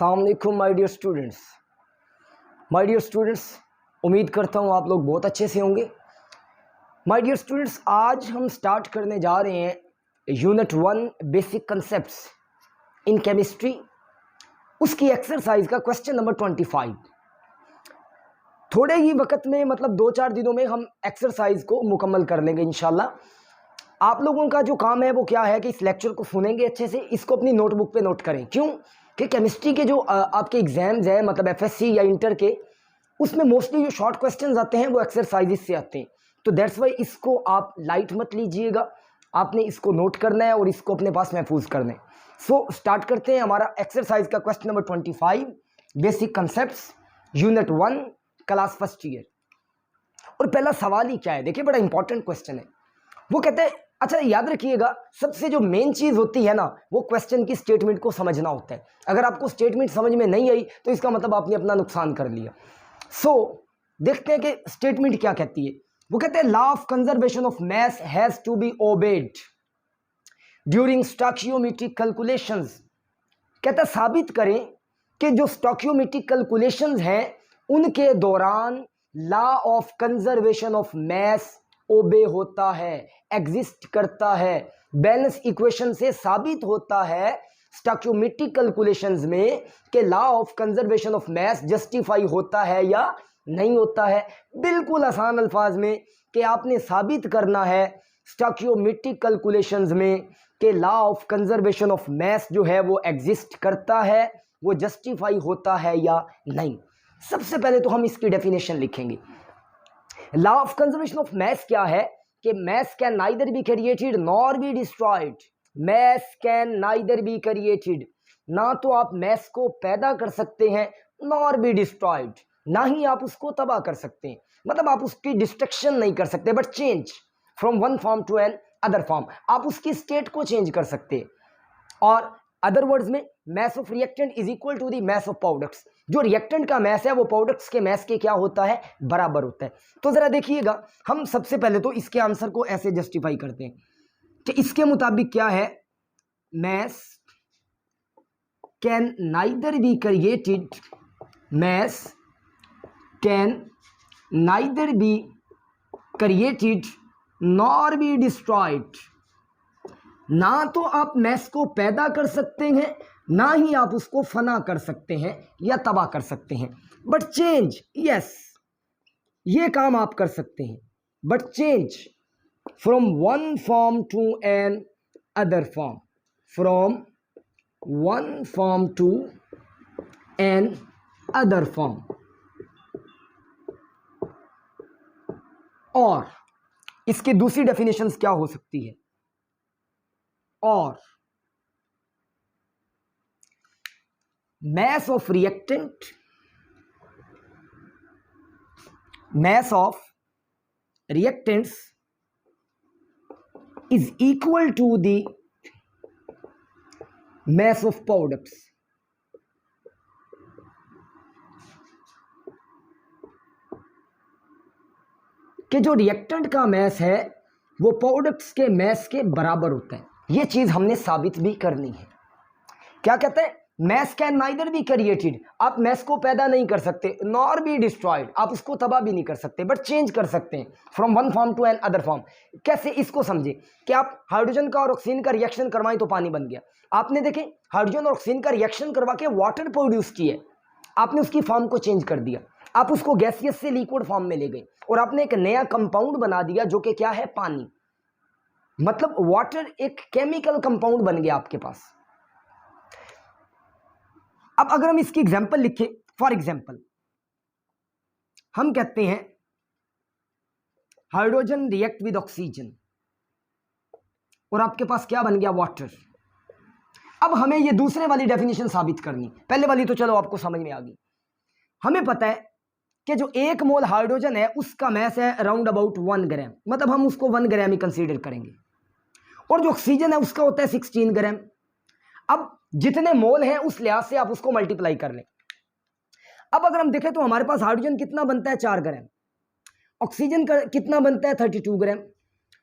अस्सलाम वालेकुम my dear students, उम्मीद करता हूँ आप लोग बहुत अच्छे से होंगे। माय डियर स्टूडेंट्स, आज हम स्टार्ट करने जा रहे हैं unit 1 basic concepts in chemistry, उसकी एक्सरसाइज का क्वेश्चन नंबर 25। थोड़े ही वक्त में मतलब 2-4 दिनों में हम एक्सरसाइज को मुकम्मल कर लेंगे इंशाल्लाह। आप लोगों का जो काम है वो क्या है कि इस लेक्चर को सुनेंगे अच्छे से, इसको अपनी नोटबुक पे नोट करें। क्यों कि केमिस्ट्री के जो आपके एग्जाम्स हैं मतलब एफएससी या इंटर के, उसमें मोस्टली जो शॉर्ट क्वेश्चंस आते हैं वो एक्सरसाइजेज से आते हैं। तो दैट्स वाई इसको आप लाइट मत लीजिएगा, आपने इसको नोट करना है और इसको अपने पास महफूज करना है। सो स्टार्ट करते हैं हमारा एक्सरसाइज का question number 25 basic concepts unit 1 class first year. और पहला सवाल ही क्या है, देखिए बड़ा इंपॉर्टेंट क्वेश्चन है। वो कहते हैं, अच्छा याद रखिएगा, सबसे जो मेन चीज होती है ना वो क्वेश्चन की स्टेटमेंट को समझना होता है। अगर आपको स्टेटमेंट समझ में नहीं आई तो इसका मतलब आपने अपना नुकसान कर लिया। सो देखते हैं कि स्टेटमेंट क्या कहती है। वो कहते हैं law of conservation of mass has to be obeyed during stoichiometric calculations. कहता है साबित करें कि जो स्टोइकियोमेट्रिक कैलकुलेशंस हैं उनके दौरान law of conservation of mass obey होता है, एग्जिस्ट करता है। बैलेंस इक्वेशन से साबित होता है स्टोइकियोमेट्रिक कैलकुलेशंस में कि law of conservation of mass justify होता है या नहीं होता है। बिल्कुल आसान अल्फाज में कि आपने साबित करना है स्टोइकियोमेट्रिक कैलकुलेशंस में कि लॉ ऑफ कंजर्वेशन ऑफ मास जो है वो एग्जिस्ट करता है, वो जस्टिफाई होता है या नहीं। सबसे पहले तो हम इसकी डेफिनेशन लिखेंगे। लॉ ऑफ कंजर्वेशन ऑफ मास क्या है कि मास can neither be created nor be destroyed. Mass can neither be created, ना तो आप मास को पैदा कर सकते हैं, नॉर बी डिस्ट्रॉयड, ना ही आप उसको तबाह कर सकते हैं। मतलब आप उसकी डिस्ट्रक्शन नहीं कर सकते, but change from one form to another form, आप उसकी स्टेट को चेंज कर सकते हैं। और अदर वर्ड्स में mass of reactant is equal to the mass of products. जो रिएक्टेंट का मास है वो प्रोडक्ट्स के मास के क्या होता है, बराबर होता है। तो जरा देखिएगा, हम सबसे पहले तो इसके आंसर को ऐसे जस्टिफाई करते हैं कि इसके मुताबिक क्या है, मास can neither be created, mass can neither be created nor be destroyed. ना तो आप मास को पैदा कर सकते हैं, ना ही आप उसको फना कर सकते हैं या तबाह कर सकते हैं, बट चेंज, यस ये काम आप कर सकते हैं, but change from one form to another form, from one form to another form. और इसकी दूसरी डेफिनेशंस क्या हो सकती है, और mass of reactant, mass of reactants is equal to the mass of products। कि जो रिएक्टेंट का मैस है वो प्रोडक्ट्स के मैस के बराबर होता है। ये चीज हमने साबित भी करनी है। क्या कहते हैं, mass can neither be created, आप मैस को पैदा नहीं कर सकते, नॉर बी डिस्ट्रॉयड, आप उसको तबाह भी नहीं कर सकते, बट चेंज कर सकते हैं from one form to another form. कैसे, इसको समझे कि आप हाइड्रोजन का और ऑक्सीजन का रिएक्शन करवाएं तो पानी बन गया। आपने देखें हाइड्रोजन और ऑक्सीजन का रिएक्शन करवा के वाटर प्रोड्यूस किए, आपने उसकी फॉर्म को चेंज कर दिया, आप उसको गैसियस से लिक्विड फॉर्म में ले गए और आपने एक नया कंपाउंड बना दिया जो कि क्या है, पानी। मतलब वाटर एक केमिकल कंपाउंड बन गया आपके पास। अब अगर हम इसकी एग्जांपल लिखें, फॉर एग्जांपल हम कहते हैं हाइड्रोजन रिएक्ट विद ऑक्सीजन और आपके पास क्या बन गया, वाटर। अब हमें ये दूसरे वाली डेफिनेशन साबित करनी, पहले वाली तो चलो आपको समझ में आ गई। हमें पता है कि जो 1 मोल हाइड्रोजन है उसका मास है अराउंड अबाउट 1 ग्राम, मतलब हम उसको 1 ग्राम ही कंसीडर करेंगे, और जो ऑक्सीजन है उसका होता है 16 ग्राम। अब जितने मोल हैं उस लिहाज से आप उसको मल्टीप्लाई कर लें। अब अगर हम देखें तो हमारे पास हाइड्रोजन कितना बनता है, 4 ग्राम, ऑक्सीजन का कितना बनता है, 32 ग्राम।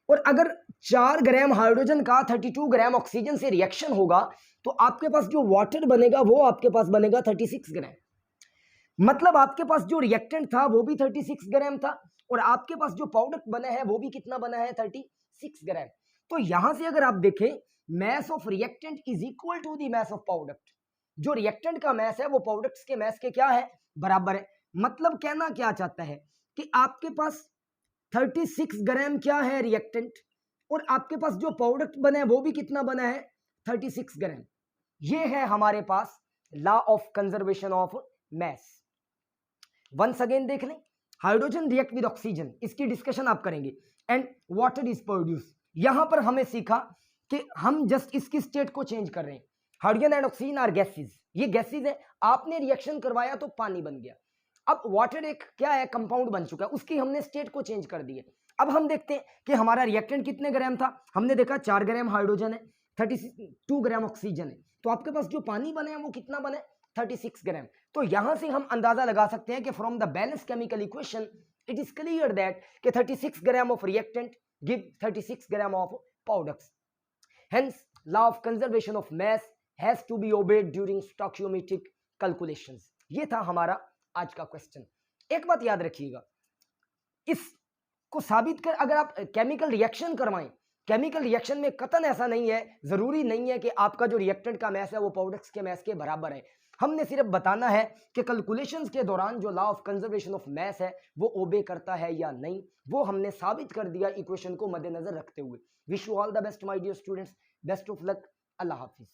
और अगर 4 ग्राम हाइड्रोजन का 32 ग्राम ऑक्सीजन से रिएक्शन होगा तो आपके पास जो वाटर बनेगा वो आपके पास बनेगा 36 ग्राम। मतलब आपके पास जो रिएक्टेंट था वो भी 36 ग्राम था और आपके पास जो प्रोडक्ट बना है वो भी कितना बना है 36 ग्राम। तो यहां से अगर आप देखें mass of reactant is equal to the mass of product. जो रिएक्टेंट का mass है वो प्रोडक्ट्स के mass के क्या है, बराबर है। मतलब कहना क्या चाहता है कि आपके पास 36 ग्राम क्या है रिएक्टेंट और आपके पास जो प्रोडक्ट बना है वो भी कितना बना है 36 ग्राम। ये है हमारे पास law of conservation of mass। Once again देख लें, हाइड्रोजन रिएक्ट विद ऑक्सीजन, इसकी डिस्कशन आप करेंगे एंड वाटर इज प्रोड्यूस। यहां पर हमें सीखा कि हम जस्ट इसकी स्टेट को चेंज कर रहे हैं। Hydrogen and oxygen are gases, ये गैसेस है, आपने रिएक्शन करवाया तो पानी बन गया। अब वाटर एक क्या है, कंपाउंड बन चुका है, उसकी हमने स्टेट को चेंज कर दी है। अब हम देखते हैं कि हमारा रिएक्टेंट कितने ग्राम था। हमने देखा 4 ग्राम हाइड्रोजन है, 32 ग्राम ऑक्सीजन है, तो आपके पास जो पानी बने हैं वो कितना बने 36 ग्राम। तो यहां से हम अंदाजा लगा सकते हैं कि from the balance chemical equation it is clear that कि 36 gram of reactant give 36 gram of products. Hence law of conservation of mass has to be obeyed during stoichiometric calculations. ये था हमारा आज का क्वेश्चन। एक बात याद रखिएगा, इसको साबित कर अगर आप केमिकल रिएक्शन करवाएं, केमिकल रिएक्शन में कतन ऐसा नहीं है, जरूरी नहीं है कि आपका जो रिएक्टेंट का मास है वो प्रोडक्ट्स के मास के बराबर है। हमने सिर्फ बताना है कि कैलकुलेशंस के दौरान जो लॉ ऑफ कंजर्वेशन ऑफ मास है वो ओबे करता है या नहीं, वो हमने साबित कर दिया इक्वेशन को मद्देनजर रखते हुए। Wish you all the best my dear students, best of luck, अल्लाह हाफिज।